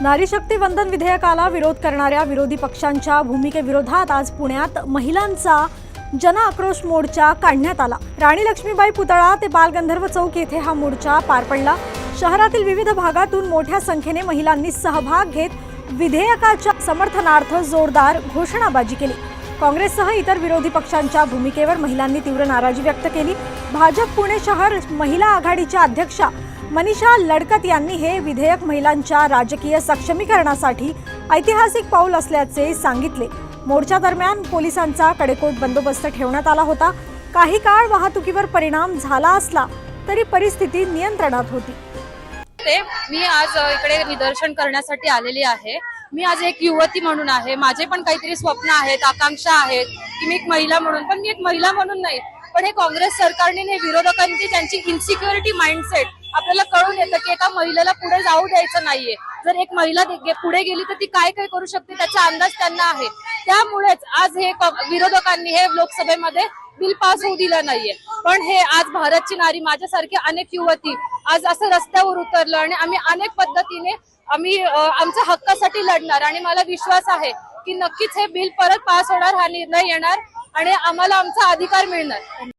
नारी शक्ती वंदन विधेयकाला विरोध करणाऱ्या विरोधी पक्षांच्या भूमिकेविरोधात आज पुण्यात महिलांचा जनआक्रोश मोर्चा काढण्यात आला। राणी लक्ष्मीबाई पुतळा ते बालगंधर्व चौक येथे हा मोर्चा पार पडला। शहरातील विविध भागातून मोठ्या संख्येने महिलांनी सहभाग घेत विधेयकाच्या समर्थनार्थ जोरदार घोषणाबाजी केली। काँग्रेससह इतर विरोधी पक्षांच्या भूमिकेवर महिलांनी तीव्र नाराजी व्यक्त केली। भाजप पुणे शहर महिला आघाडीच्या अध्यक्षा मनीषा लडकत यांनी हे विधेयक महिलांच्या राजकीय सक्षमीकरणासाठी ऐतिहासिक पाऊल असल्याचे सांगितले। मोर्चा दरम्यान पोलिसांचा कडेकोट बंदोबस्त ठेवण्यात आला होता। काही काळ वाहतुकीवर परिणाम झाला असला तरी परिस्थिती नियंत्रणात होती। मी आज इकडे निदर्शन करण्यासाठी आलेली आहे। मी आज एक युवती म्हणून आहे, माझे पण काहीतरी स्वप्न आहेत, आकांक्षा आहेत की मी एक महिला म्हणून, पण मी एक महिला म्हणून नाही, पण हे काँग्रेस सरकारने हे विरोधकांची त्यांची इन्सिक्युरिटी माइंडसेट आपल्याला कळून येतं की एका महिलेला पुढे जाऊ द्यायचं नाहीये। जर एक महिला पुढे गेली तर ती काय काय करू शकते त्याचा अंदाज त्यांना आहे। त्यामुळेच आज हे विरोधकांनी हे लोकसभेमध्ये बिल पास होऊ दिलं नाहीये। पण हे आज भारतची नारी माझ्यासारखी अनेक युवती आज असं रस्त्यावर उतरलो आणि आम्ही अनेक पद्धतीने आमच्या हक्कासाठी लढणार आणि मला विश्वास आहे की नक्कीच हे बिल परत पास होणार, हा निर्णय येणार आणि आम्हाला आमचा अधिकार मिळणार।